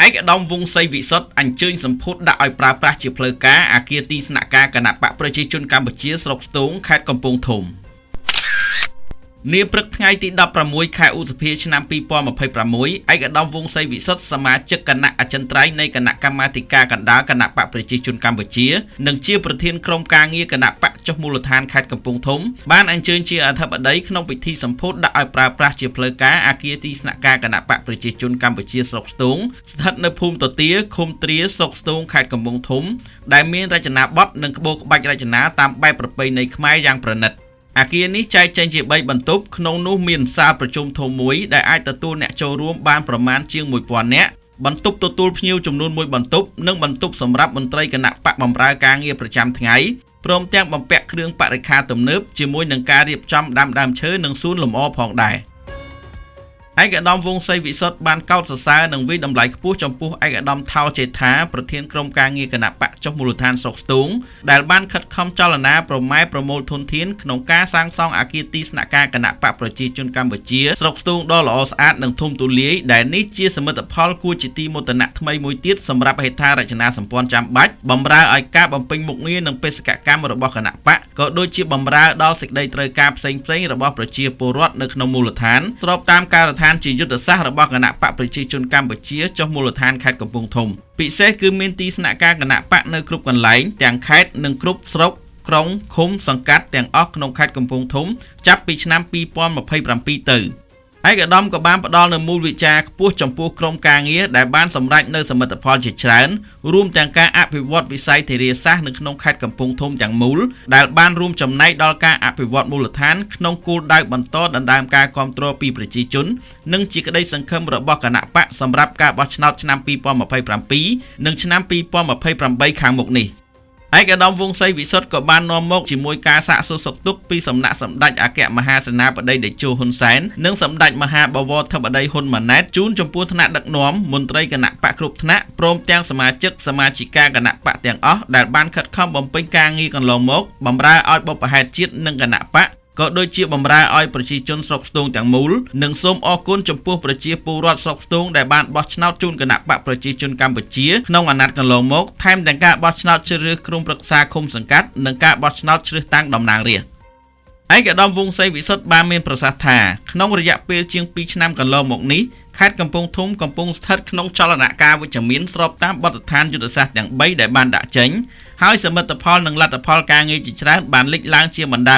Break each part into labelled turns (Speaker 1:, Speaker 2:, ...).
Speaker 1: ឯកឧត្តមវង្សសីវិសុទ្ធអញ្ជើញសម្ពុតដាក់ឲ្យប្រើប្រាស់ជាផ្លូវការអគារទីស្នាក់ការគណៈបកប្រជាជនកម្ពុជាស្រុកស្ទូងខេត្តកំពង់ធំនាព្រឹកថ្ងៃទី16ខែឧសភាឆ្នាំ2026ឯកឧត្តមវង្សសីវិសុទ្ធសមាជិកគណៈអចិន្ត្រៃយ៍នៃគណៈកម្មាធិការកណ្ដាលគណៈបកប្រជាជនកម្ពុជានិងជាប្រធានក្រុមការងារគណៈបកចុះមូលដ្ឋានខេត្តកំពង់ធំបានអញ្ជើញជាអធិបតីក្នុងពិធីសម្ពោធដាក់ឲ្យប្រើប្រាស់ជាផ្លូវការអគារទីស្នាក់ការគណៈបកប្រជាជនកម្ពុជាស្រុកស្ទូងស្ថិតនៅភូមិទទាឃុំទ្រាស្រុកស្ទូងខេត្តកំពង់ធំដែលមានរចនាបថនិងក្បូរក្បាច់រចនាតាមបែបប្រពៃណីខ្មែរយ៉ាងប្រណិតអគារនេះចែកចេញជា3បន្ទប់ក្នុងនោះមានសាលប្រជុំធំមួយដែលអាចទទួលអ្នកចូលរួមបានប្រមាណជាង 1000 នាក់បន្ទប់ទទួលភ្ញៀវចំនួន1បន្ទប់និងបន្ទប់សម្រាប់មន្ត្រីគណៈបកបម្រើការងារប្រចាំថ្ងៃព្រមទាំងបំពាក់គ្រឿងបរិក្ខារទំនើបជាមួយនឹងការរៀបចំដាំដើមឈើនិងសួនលម្អផងដែរឯកឧត្តមវង្សសីវិសុទ្ធបានកោតសរសើរនិងវិតម្លៃខ្ពស់ចំពោះឯកឧត្តមថោចេថាប្រធានក្រុមការងារគណៈបកចុះមូលដ្ឋានស្រុកស្ទូងដែលបានខិតខំចលនាប្រម៉ែប្រមូលធនធានក្នុងការសាងសង់អគារទីស្នាក់ការគណៈបកប្រជាជនកម្ពុជាស្រុកស្ទូងដ៏ល្អស្អាតនិងធំទូលាយដែលនេះជាសមិទ្ធផលគួរជាទីមោទនៈថ្មីមួយទៀតសម្រាប់ហេដ្ឋារចនាសម្ព័ន្ធចាំបាច់បម្រើឲ្យការបំពេញមុខងារនិងបេសកកម្មរបស់គណៈបកក៏ដូចជាបម្រើដល់សេចក្តីត្រូវការផ្សេងៗរបស់ប្រជាពលរដ្ឋនៅក្នុងមូលដ្ឋានស្របតាមការដ្ឋានជាយុទ្ធសាស្ត្ររបស់គណៈបកប្រជាជនកម្ពុជាចុះមូលដ្ឋានខេត្តកំពង់ធំពិសេសគឺមានទីស្នាក់ការគណៈបកនៅគ្រប់កន្លែងទាំងខេត្តនិងគ្រប់ស្រុកក្រុងឃុំសង្កាត់ទាំងអស់ក្នុងខេត្តកំពង់ធំចាប់ពីឆ្នាំ2027ទៅឯកឧត្តមក៏បានផ្ដល់នូវមូលវិជ្ជាខ្ពស់ចំពោះក្រុមការងារដែលបានសម្រេចនូវសមិទ្ធផលជាច្រើនរួមទាំងការអភិវឌ្ឍវិស័យធារាសាស្ត្រនៅក្នុងខេត្តកំពង់ធំទាំងមូលដែលបានរួមចំណែកដល់ការអភិវឌ្ឍមូលដ្ឋានក្នុងគោលដៅបន្តដណ្ដើមការគាំទ្រពីប្រជាជននិងជាក្តីសង្ឃឹមរបស់គណៈបកសម្រាប់ការបោះឆ្នោតឆ្នាំ2027និងឆ្នាំ2028ខាងមុខនេះឯកឧត្តមវង្សសីវិសុទ្ធក៏បាននាំមកជាមួយការសាកសួរសុខទុក្ខពីសំណាក់សម្ដេចអគ្គមហាសេនាបតីតេជោហ៊ុនសែននិងសម្ដេចមហាបវរធិបតីហ៊ុនម៉ាណែតជូនចំពោះថ្នាក់ដឹកនាំមន្ត្រីគណៈបកគ្រប់ថ្នាក់ព្រមទាំងសមាជិកសមាជិកាគណៈបកទាំងអស់ដែលបានខិតខំបំពេញការងារកន្លងមកបម្រើឲ្យបុព្វហេតុជាតិនិងគណៈបកក៏ដូចជាបម្រើឲ្យប្រជាជនស្រុកស្ទូងទាំងមូលនិងសូមអរគុណចំពោះប្រជាពលរដ្ឋស្រុកស្ទូងដែលបានបោះឆ្នោតជូនគណៈបកប្រជាជនកម្ពុជាក្នុងអាណត្តិកន្លងមកថែមទាំងការបោះឆ្នោតជ្រើសរើសក្រុមប្រឹក្សាឃុំសង្កាត់និងការបោះឆ្នោតជ្រើសតាំងតំណាងរាស្ត្រឯកឧត្តមវង្សសីវិសុទ្ធបានមានប្រសាសន៍ថាក្នុងរយៈពេលជាង2ឆ្នាំកន្លងមកនេះខេត្តកំពង់ធំកំពុងស្ថិតក្នុងចលនាការវិជ្ជមានស្របតាមបទដ្ឋានយុទ្ធសាស្ត្រទាំង3ដែលបានដាក់ចេញហើយសមិទ្ធផលនិងលទ្ធផលការងារជាច្រើនបានលេចឡើងជាបណ្ដា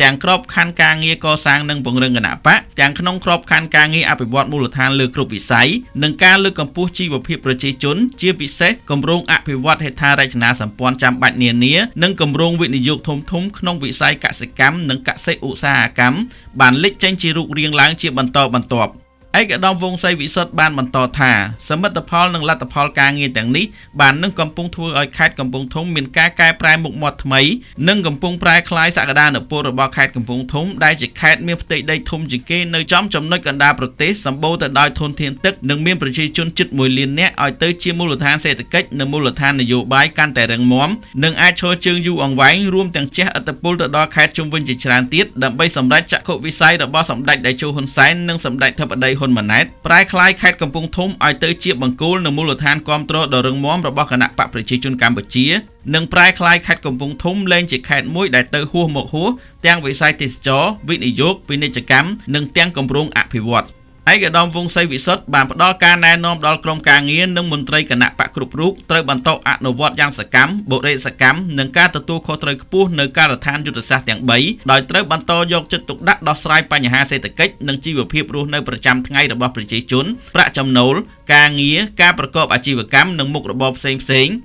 Speaker 1: ទាំងក្របខ័ណ្ឌការងារកសាងនិងពង្រឹងគណៈបកទាំងក្នុងក្របខ័ណ្ឌការងារអភិវឌ្ឍមូលដ្ឋានលើគ្រប់វិស័យនិងការលើកកម្ពស់ជីវភាពប្រជាជនជាពិសេសគម្រោងអភិវឌ្ឍហេដ្ឋារចនាសម្ព័ន្ធចាំបាច់នានានិងគម្រោងវិនិយោគធំៗក្នុងវិស័យកសិកម្មនិងកសិឧស្សាហកម្មបានលេចចេញជារូបរាងឡើងជាបន្តបន្ទាប់ឯកឧត្តមវង្សសីវិសុទ្ធបានបន្តថាសមិទ្ធផលនិងលទ្ធផលការងារទាំងនេះបាននឹងកំពុងធ្វើឲ្យខេត្តកំពង់ធំមានការកែប្រែមុខមាត់ថ្មីនិងកំពុងប្រែក្លាយសក្តានុពលរបស់ខេត្តកំពង់ធំដែលជាខេត្តមានផ្ទៃដីធំជាងគេនៅចំចំណុចកណ្ដាលប្រទេសសម្បូរទៅដោយធនធានទឹកនិងមានប្រជាជនជិត1លាននាក់ឲ្យទៅជាមូលដ្ឋានសេដ្ឋកិច្ចនិងមូលដ្ឋាននយោបាយកាន់តែរឹងមាំនិងអាចឈរជើងយូរអង្វែងរួមទាំងជះឥទ្ធិពលទៅដល់ខេត្តជុំវិញជាច្រើនទៀតដើម្បីសម្រេចចក្ខុវិស័យរបស់សម្ដេចតេជោហ៊ុនសែននិងសម្ដេចធិបតីហ៊ុនម៉ាណែតប្រែក្លាយខេត្តកំពង់ធំឲ្យទៅជាបង្គោលនៅមូលដ្ឋានគាំទ្រដ៏រឹងមាំរបស់គណៈបកប្រជាជនកម្ពុជានិងប្រែក្លាយខេត្តកំពង់ធំលែងជាខេត្តមួយដែលទៅហួសមកហួសទាំងវិស័យទេសចរណ៍វិនិយោគពាណិជ្ជកម្មនិងទាំងគម្រោងអភិវឌ្ឍឯកឧត្តមវង្សសីវិសុទ្ធបានផ្ដល់ការណែនាំដល់ក្រុមការងារនិងមន្ត្រីគណៈបកគ្រប់រូបត្រូវបន្តអនុវត្តយ៉ាងសកម្មបុរិសកម្មនិងការទទួលខុសត្រូវខ្ពស់នៅការដ្ឋានយុទ្ធសាស្ត្រទាំង3ដោយត្រូវបន្តយកចិត្តទុកដាក់ដោះស្រាយបញ្ហាសេដ្ឋកិច្ចនិងជីវភាពរស់នៅប្រចាំថ្ងៃរបស់ប្រជាជនប្រាក់ចំណូលការងារការប្រកបអាជីវកម្មនិងមុខរបរផ្សេង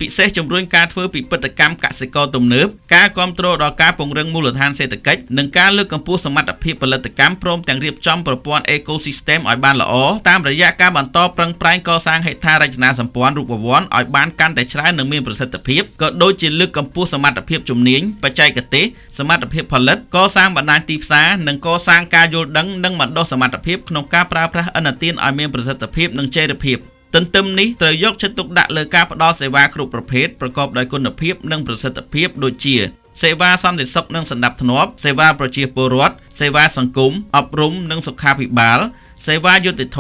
Speaker 1: ពិសេសជំរុញការធ្វើពិពិធកម្មកសិករទំនើបការគាំទ្រដល់ការពង្រឹងមូលដ្ឋានសេដ្ឋកិច្ចនិងការលើកកម្ពស់សមត្ថភាពផលិតកម្មព្រមទាំងរៀបចំប្រព័ន្ធ Ecosystem ឲ្យបានល្អតាមរយៈការបន្តប្រឹងប្រែងកសាងហេដ្ឋារចនាសម្ព័ន្ធរូបវន្តឲ្យបានកាន់តែច្រើននិងមានប្រសិទ្ធភាពក៏ដូចជាលើកកម្ពស់សមត្ថភាពជំនាញបច្ចេកទេសសមត្ថភាពផលិតកសាងបណ្ដាញទីផ្សារនិងកសាងការយល់ដឹងនិងបណ្ដុះសមត្ថភាពក្នុងការប្រើប្រាស់ឥណទានឲ្យមានប្រសិទ្ធភាពនិងចីរភាពទន្ទឹមនេះត្រូវយកចិត្តទុកដាក់លើការផ្ដល់សេវាគ្រប់ប្រភេទប្រកបដោយគុណភាពនិងប្រសិទ្ធភាពដូចជាសេវាសន្តិសុខនិងសណ្ដាប់ធ្នាប់សេវាប្រជាពលរដ្ឋសេវាសង្គមអប់រំនិងសុខាភិបាល សេវាយុតិធធ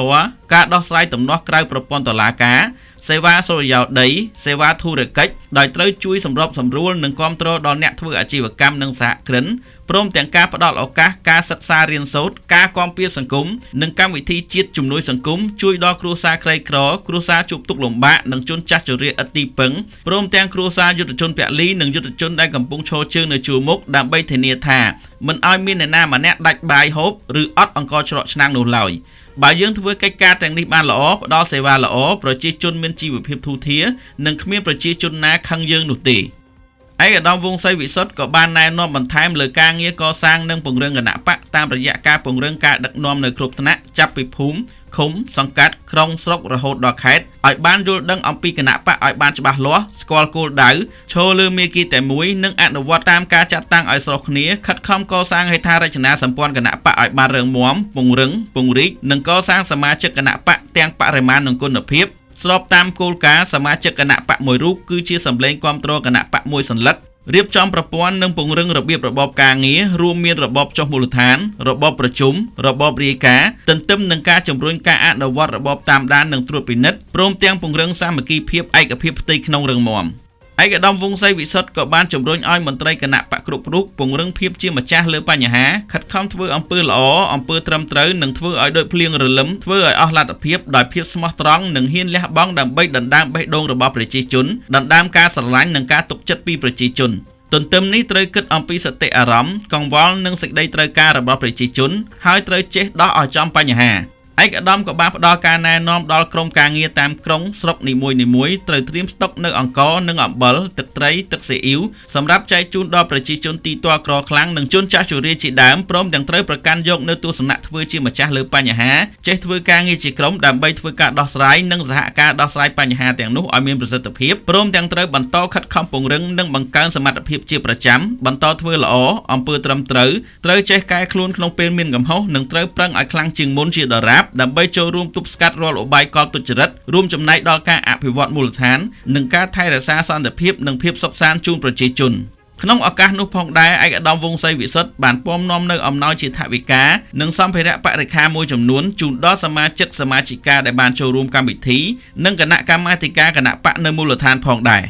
Speaker 1: ការដោះស្រាយទំនាស់ក្រៅប្រព័ន្ធតុលាការសេវាសុរិយោដីសេវាធុរកិច្ចដោយត្រូវជួយសម្របសម្រួលនិងគាំទ្រដល់អ្នកធ្វើអាជីវកម្មនិងសហគ្រិនព្រមទាំងការផ្តល់ឱកាសការសិក្សារៀនសូត្រការគាំពារសង្គមនិងកម្មវិធីជាតិជំនួយសង្គមជួយដល់គ្រួសារក្រីក្រគ្រួសារជួបទុក្ខលំបាកនិងជនចាស់ជរាឥតទីពឹងព្រមទាំងគ្រួសារយុទ្ធជនពលីនិងយុទ្ធជនដែលកំពុងឈរជើងនៅជួរមុខដើម្បីធានាថាមិនឲ្យមានអ្នកណាម្នាក់ដាច់បាយហូបឬអត់អង្ករច្រកឆ្នាំងនោះឡើយបើយើងធ្វើកិច្ចការទាំងនេះបានល្អផ្ដល់សេវាល្អប្រជាជនមានជីវភាពធូរធារនិងគ្មានប្រជាជនណាខឹងយើងនោះទេឯកឧត្តមវង្សសីវិសុទ្ធក៏បានណែនាំបន្ថែមលើការងារកសាងនិងពង្រឹងគណៈបកតាមរយៈការពង្រឹងការដឹកនាំនៅគ្រប់ថ្នាក់ចាប់ពីភូមិឃុំសង្កាត់ក្រុងស្រុករហូតដល់ខេត្តឲ្យបានយល់ដឹងអំពីគណៈបកឲ្យបានច្បាស់លាស់ស្គាល់គោលដៅឈរលើមាគ៌ាតែមួយនិងអនុវត្តតាមការចាត់តាំងឲ្យស្រុះគ្នាខិតខំកសាងហេដ្ឋារចនាសម្ព័ន្ធគណៈបកឲ្យបានរឹងមាំពង្រឹងពង្រីកនិងកសាងសមាជិកគណៈបកទាំងបរិមាណនិងគុណភាពស្របតាមគោលការណ៍សមាជិកគណៈបកមួយរូបគឺជាសម្លេងគាំទ្រគណៈបកមួយសន្លឹករៀបចំប្រព័ន្ធនិងពង្រឹងរបៀបរបបការងាររួមមានរបបចុះមូលដ្ឋានរបបប្រជុំរបបរាយការណ៍ទន្ទឹមនឹងការជំរុញការអនុវត្តរបបតាមដាននិងត្រួតពិនិត្យព្រមទាំងពង្រឹងសាមគ្គីភាពឯកភាពផ្ទៃក្នុងរឹងមាំឯកឧត្តមវង្សសីវិសុទ្ធក៏បានជំរុញឲ្យមន្ត្រីគណៈបកគ្រប់រូបពង្រឹងភាពជាម្ចាស់លើបញ្ហាខិតខំធ្វើអំពើល្អអំពើត្រឹមត្រូវនិងធ្វើឲ្យដូចភ្លៀងរលឹមធ្វើឲ្យអស់លទ្ធភាពដោយភាពស្មោះត្រង់និងហ៊ានលះបង់ដើម្បីដណ្ដើមបេះដូងរបស់ប្រជាជនដណ្ដើមការស្រឡាញ់និងការទុកចិត្តពីប្រជាជនទន្ទឹមនេះត្រូវគិតអំពីសតិអារម្មណ៍កង្វល់និងសេចក្តីត្រូវការរបស់ប្រជាជនហើយត្រូវចេះដោះឲ្យចំបញ្ហាឯកឧត្តមក៏បានផ្ដល់ការណែនាំដល់ក្រុមការងារតាមក្រុងស្រុកនីមួយៗត្រូវត្រៀមស្តុកនៅអង្ករនិងអំបិលទឹកត្រីទឹកស៊ីអ៊ីវសម្រាប់ចែកជូនដល់ប្រជាជនទីទាល់ក្រខ្លាំងនិងជនចាស់ជរាជាដើមព្រមទាំងត្រូវប្រកាន់យកនៅទស្សនៈធ្វើជាម្ចាស់លើបញ្ហាចេះធ្វើការងារជាក្រុមដើម្បីធ្វើការដោះស្រាយនិងសហការដោះស្រាយបញ្ហាទាំងនោះឲ្យមានប្រសិទ្ធភាពព្រមទាំងត្រូវបន្តខិតខំពង្រឹងនិងបង្កើនសមត្ថភាពជាប្រចាំបន្តធ្វើល្អអំពើត្រឹមត្រូវចេះកែខ្លួនក្នុងពេលមានកំហុសនិងត្រូវប្រឹងឲ្យខ្លាំងជាងមុនជាដរាបដើម្បីចូលរួមទប់ស្កាត់រាល់ឧបាយកលទុច្ចរិតរួមចំណែកដល់ការអភិវឌ្ឍមូលដ្ឋាននិងការថែរក្សាសន្តិភាពនិងភាពសុខសាន្តជូនប្រជាជនក្នុងឱកាសនោះផងដែរឯកឧត្តមវង្សសីវិសុទ្ធបានពំនាំនៅអំណោយជាថវិកានិងសម្ភារៈបរិក្ខារមួយចំនួនជូនដល់សមាជិកសមាជិកាដែលបានចូលរួមកម្មវិធីនិងគណៈកម្មាធិការគណៈបកនៅមូលដ្ឋានផងដែរ